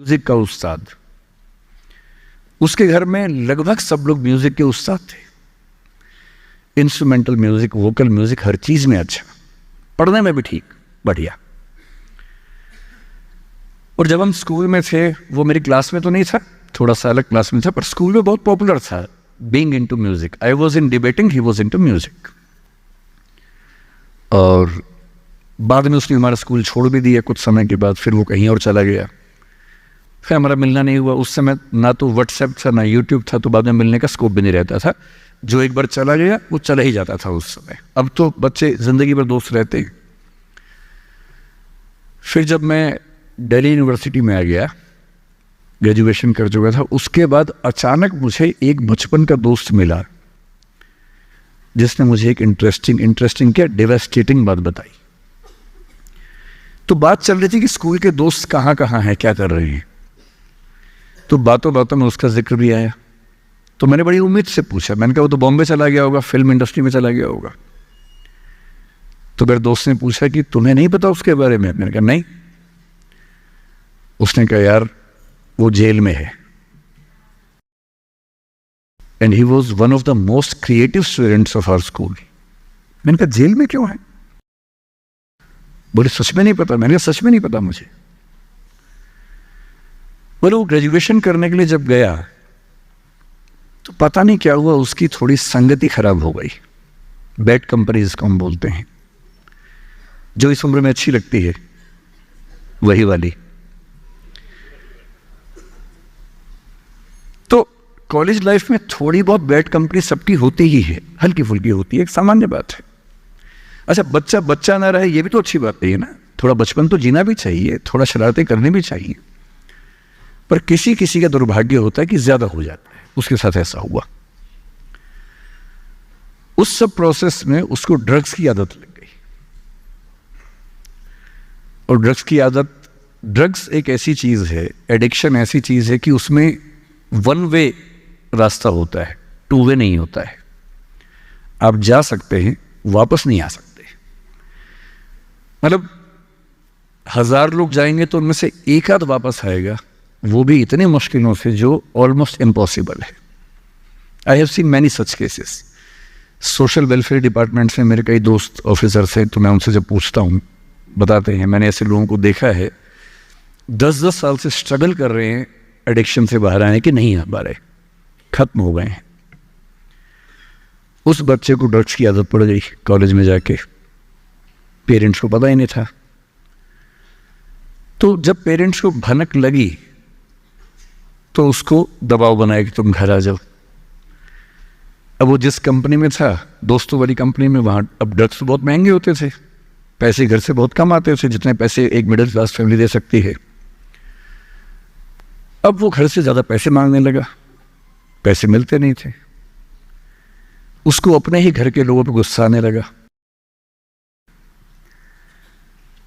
Music का उस्ताद। उसके घर में लगभग सब लोग म्यूजिक के उस्ताद थे। इंस्ट्रूमेंटल म्यूजिक, वोकल म्यूजिक, हर चीज में अच्छा, पढ़ने में भी ठीक, बढ़िया। और जब हम स्कूल में थे, वो मेरी क्लास में तो नहीं था, थोड़ा सा अलग क्लास में था, पर स्कूल में बहुत पॉपुलर था being into music. I was in debating, he was into music. और बाद में उसने हमारा स्कूल छोड़ भी दिया कुछ समय के बाद, फिर वो कहीं और चला गया, फिर हमारा मिलना नहीं हुआ। उस समय ना तो व्हाट्सएप था ना यूट्यूब था, तो बाद में मिलने का स्कोप भी नहीं रहता था। जो एक बार चला गया वो चला ही जाता था उस समय। अब तो बच्चे जिंदगी भर दोस्त रहते हैं। फिर जब मैं दिल्ली यूनिवर्सिटी में आ गया, ग्रेजुएशन कर चुका था, उसके बाद अचानक मुझे एक बचपन का दोस्त मिला जिसने मुझे एक इंटरेस्टिंग क्या डेवास्टेटिंग बात बताई। तो बात चल रही थी कि स्कूल के दोस्त कहाँ कहाँ हैं, क्या कर रहे हैं। तो बातों बातों में उसका जिक्र भी आया। तो मैंने बड़ी उम्मीद से पूछा, मैंने कहा वो तो बॉम्बे चला गया होगा, फिल्म इंडस्ट्री में चला गया होगा। तो मेरे दोस्त ने पूछा कि तुम्हें नहीं पता उसके बारे में? मैंने कहा नहीं। उसने कहा यार वो जेल में है, and he was one of the most creative students of our school. मैंने कहा जेल में क्यों है? बोले सच में नहीं पता। मैंने कहा सच में नहीं पता मुझे। बोले वो ग्रेजुएशन करने के लिए जब गया तो पता नहीं क्या हुआ, उसकी थोड़ी संगति खराब हो गई। बैड कंपनी जिसको हम बोलते हैं, जो इस उम्र में अच्छी लगती है, वही वाली। तो कॉलेज लाइफ में थोड़ी बहुत बैड कंपनी सबकी होती ही है, हल्की फुल्की होती है, एक सामान्य बात है। अच्छा, बच्चा बच्चा ना रहे ये भी तो अच्छी बात नहीं है ना। थोड़ा बचपन तो जीना भी चाहिए, थोड़ा शरारतें करनी भी चाहिए। पर किसी किसी का दुर्भाग्य होता है कि ज्यादा हो जाता है। उसके साथ ऐसा हुआ। उस सब प्रोसेस में उसको ड्रग्स की आदत लग गई। और ड्रग्स की आदत, ड्रग्स एक ऐसी चीज है, एडिक्शन ऐसी चीज है कि उसमें वन वे रास्ता होता है, टू वे नहीं होता है। आप जा सकते हैं, वापस नहीं आ सकते। मतलब 1000 लोग जाएंगे तो उनमें से एक आध वापस आएगा, वो भी इतने मुश्किलों से जो ऑलमोस्ट इम्पॉसिबल है। I have seen many such cases. Social welfare department से मेरे कई दोस्त ऑफिसर्स हैं, तो मैं उनसे जब पूछता हूँ बताते हैं मैंने ऐसे लोगों को देखा है 10-10 साल से स्ट्रगल कर रहे हैं एडिक्शन से बाहर आने के, नहीं आ पा रहे, खत्म हो गए हैं। उस बच्चे को ड्रग्स की आदत पड़ गई कॉलेज में जाके, पेरेंट्स को पता ही नहीं था। तो जब पेरेंट्स को भनक लगी तो उसको दबाव बनाया कि तुम घर आ जाओ। अब वो जिस कंपनी में था, दोस्तों वाली कंपनी में, वहां अब ड्रग्स तो बहुत महंगे होते थे, पैसे घर से बहुत कम आते थे, जितने पैसे एक मिडिल क्लास फैमिली दे सकती है। अब वो घर से ज्यादा पैसे मांगने लगा, पैसे मिलते नहीं थे। उसको अपने ही घर के लोगों पर गुस्सा आने लगा।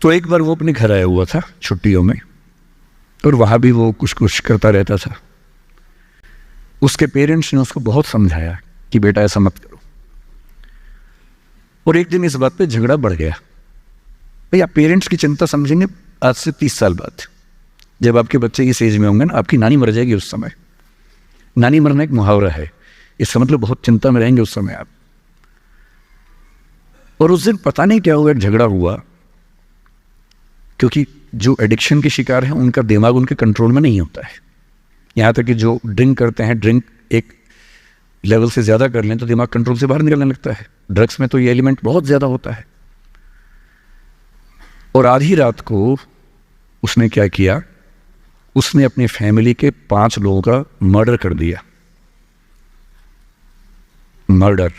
तो एक बार वो अपने घर आया हुआ था छुट्टियों में, और वहां भी वो कुछ कुछ करता रहता था। उसके पेरेंट्स ने उसको बहुत समझाया कि बेटा ऐसा मत करो। और एक दिन इस बात पे झगड़ा बढ़ गया। भैया पेरेंट्स की चिंता समझेंगे आज से 30 साल बाद, जब आपके बच्चे इस एज में होंगे ना, आपकी नानी मर जाएगी उस समय। नानी मरना एक मुहावरा है, इसका मतलब बहुत चिंता में रहेंगे उस समय आप। और उस दिन पता नहीं क्या हुआ, एक झगड़ा हुआ, क्योंकि जो एडिक्शन के शिकार हैं उनका दिमाग उनके कंट्रोल में नहीं होता है। यहाँ तक कि जो ड्रिंक करते हैं, ड्रिंक एक लेवल से ज़्यादा कर लें तो दिमाग कंट्रोल से बाहर निकलने लगता है। ड्रग्स में तो ये एलिमेंट बहुत ज़्यादा होता है। और आधी रात को उसने क्या किया, उसने अपनी फैमिली के 5 लोगों का मर्डर कर दिया। मर्डर।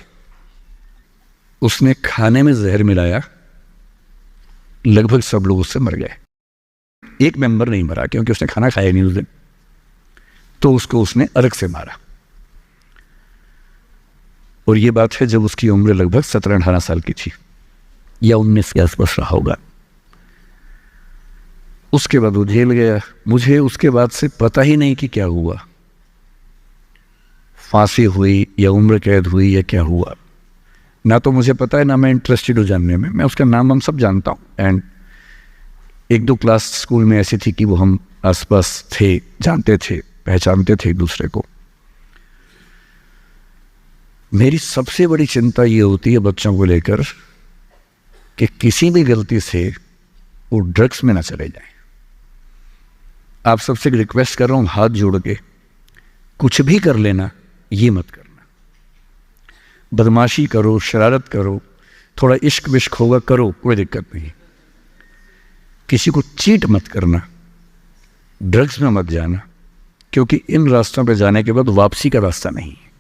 उसने खाने में जहर मिलाया, लगभग सब लोग उससे मर गए। एक मेंबर नहीं मरा क्योंकि उसने खाना खाया नहीं उस दिन, तो उसको उसने अलग से मारा। और ये बात है जब उसकी उम्र लगभग 17-18 साल की थी, या 19 के आसपास रहा होगा। उसके बाद वो जेल गया। मुझे उसके बाद से पता ही नहीं कि क्या हुआ, फांसी हुई या उम्र कैद हुई या क्या हुआ, ना तो मुझे पता है, ना मैं इंटरेस्टेड हूँ जानने में। मैं उसका नाम हम सब जानता हूँ। एंड 1-2 क्लास स्कूल में ऐसी थी कि वो हम आसपास थे, जानते थे, पहचानते थे एक दूसरे को। मेरी सबसे बड़ी चिंता ये होती है बच्चों को लेकर कि किसी भी गलती से वो ड्रग्स में ना चले जाएं। आप सबसे रिक्वेस्ट कर रहा हूं हाथ जोड़ के, कुछ भी कर लेना, ये मत करना। बदमाशी करो, शरारत करो, थोड़ा इश्क विश्क होगा करो, कोई दिक्कत नहीं। किसी को चीट मत करना, ड्रग्स में मत जाना, क्योंकि इन रास्तों पे जाने के बाद वापसी का रास्ता नहीं है,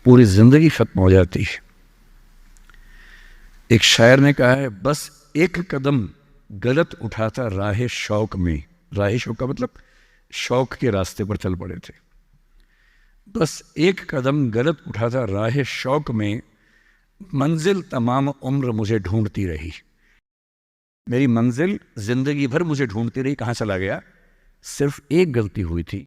पूरी जिंदगी खत्म हो जाती है। एक शायर ने कहा है, बस एक कदम गलत उठाता राह शौक में, राह शौक का मतलब शौक के रास्ते पर चल पड़े थे, बस एक कदम गलत उठाता राह शौक में, मंजिल तमाम उम्र मुझे ढूंढती रही। मेरी मंजिल जिंदगी भर मुझे ढूंढती रही, कहाँ चला गया? सिर्फ एक गलती हुई थी,